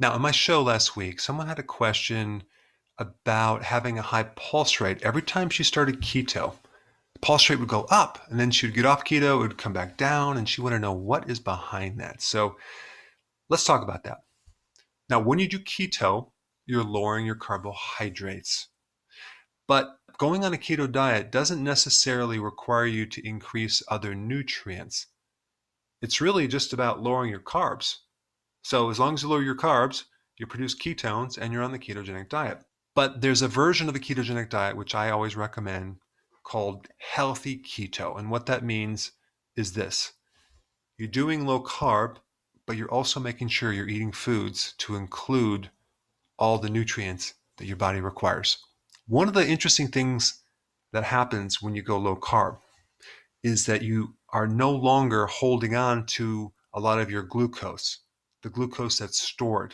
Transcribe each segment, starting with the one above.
Now, in my show last week, someone had a question about having a high pulse rate. Every time she started keto, the pulse rate would go up, and then she would get off keto, it would come back down, and she wanted to know what is behind that. So let's talk about that. Now, when you do keto, you're lowering your carbohydrates. But going on a keto diet doesn't necessarily require you to increase other nutrients. It's really just about lowering your carbs. So as long as you lower your carbs, you produce ketones and you're on the ketogenic diet. But there's a version of the ketogenic diet, which I always recommend, called healthy keto. And what that means is this. You're doing low carb, but you're also making sure you're eating foods to include all the nutrients that your body requires. One of the interesting things that happens when you go low carb is that you are no longer holding on to a lot of your glucose, the glucose that's stored,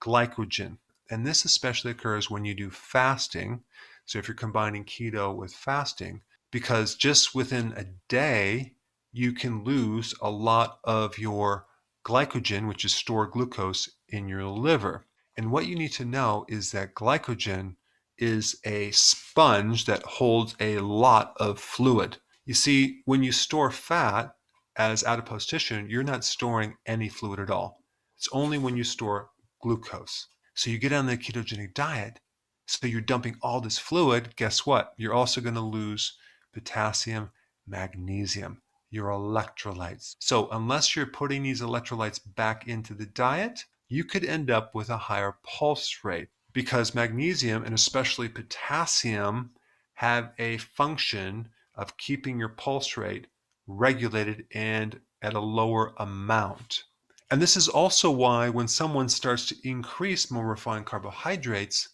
glycogen. And this especially occurs when you do fasting. So if you're combining keto with fasting, because just within a day, you can lose a lot of your glycogen, which is stored glucose in your liver. And what you need to know is that glycogen is a sponge that holds a lot of fluid. You see, when you store fat as adipose tissue, you're not storing any fluid at all. It's only when you store glucose. So you get on the ketogenic diet, so you're dumping all this fluid. Guess what? You're also going to lose potassium, magnesium, your electrolytes. So unless you're putting these electrolytes back into the diet, you could end up with a higher pulse rate because magnesium and especially potassium have a function of keeping your pulse rate regulated and at a lower amount. And this is also why when someone starts to increase more refined carbohydrates,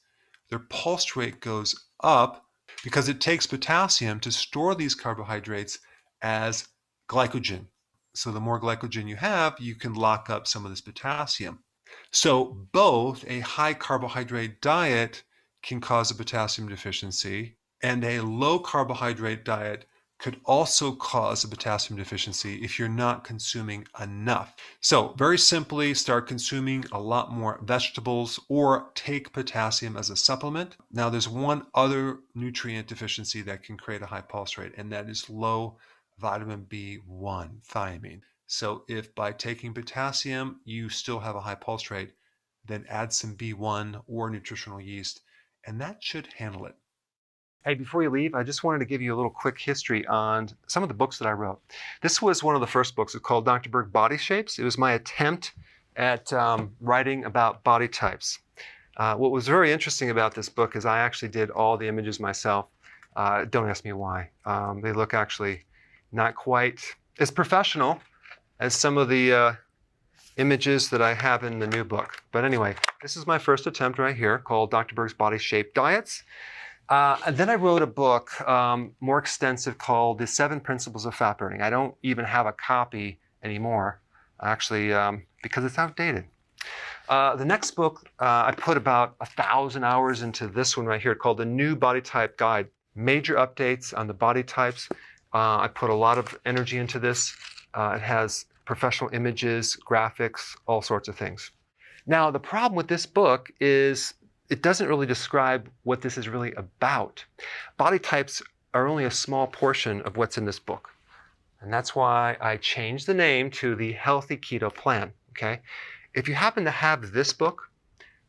their pulse rate goes up because it takes potassium to store these carbohydrates as glycogen. So the more glycogen you have, you can lock up some of this potassium. So both a high carbohydrate diet can cause a potassium deficiency, and a low carbohydrate diet could also cause a potassium deficiency if you're not consuming enough. So very simply, start consuming a lot more vegetables or take potassium as a supplement. Now there's one other nutrient deficiency that can create a high pulse rate, and that is low vitamin B1, thiamine. So if by taking potassium, you still have a high pulse rate, then add some B1 or nutritional yeast, and that should handle it. Hey, before you leave, I just wanted to give you a little quick history on some of the books that I wrote. This was one of the first books. It's called Dr. Berg Body Shapes. It was my attempt at writing about body types. What was very interesting about this book is I actually did all the images myself. Don't ask me why. They look actually not quite as professional as some of the images that I have in the new book. But anyway, this is my first attempt right here called Dr. Berg's Body Shape Diets. And then I wrote a book more extensive called The 7 Principles of Fat Burning. I don't even have a copy anymore, actually, because it's outdated. The next book, I put about 1,000 hours into this one right here called The New Body Type Guide. Major updates on the body types. I put a lot of energy into this. It has professional images, graphics, all sorts of things. Now, the problem with this book is it doesn't really describe what this is really about. Body types are only a small portion of what's in this book. And that's why I changed the name to the Healthy Keto Plan, okay? If you happen to have this book,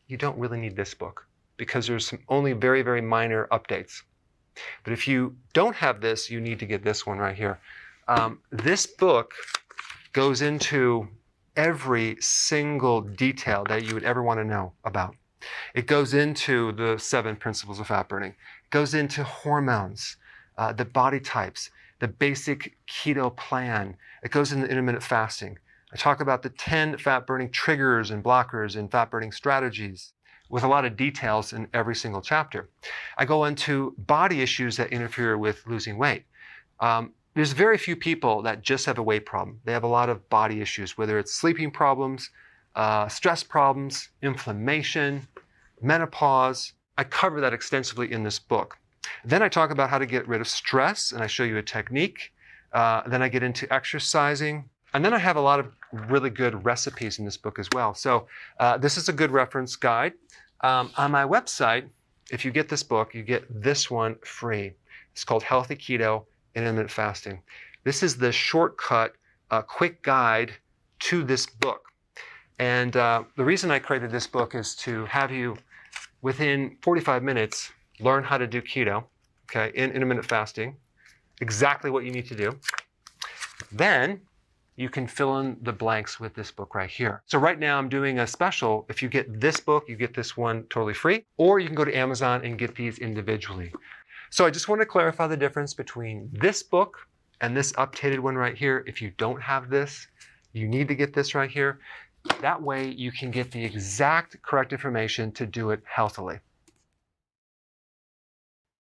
you don't really need this book because there's only very, very minor updates. But if you don't have this, you need to get this one right here. This book goes into every single detail that you would ever want to know about. It goes into the 7 principles of fat burning. It goes into hormones, the body types, the basic keto plan. It goes into intermittent fasting. I talk about the 10 fat burning triggers and blockers and fat burning strategies with a lot of details in every single chapter. I go into body issues that interfere with losing weight. There's very few people that just have a weight problem. They have a lot of body issues, whether it's sleeping problems, stress problems, inflammation, menopause. I cover that extensively in this book. Then I talk about how to get rid of stress, and I show you a technique. Then I get into exercising. And then I have a lot of really good recipes in this book as well. So this is a good reference guide. On my website, if you get this book, you get this one free. It's called Healthy Keto and Intermittent Fasting. This is the shortcut, quick guide to this book. And the reason I created this book is to have you, within 45 minutes, learn how to do keto, okay, in intermittent fasting, exactly what you need to do. Then you can fill in the blanks with this book right here. So right now I'm doing a special. If you get this book, you get this one totally free, or you can go to Amazon and get these individually. So I just want to clarify the difference between this book and this updated one right here. If you don't have this, you need to get this right here. That way you can get the exact correct information to do it healthily.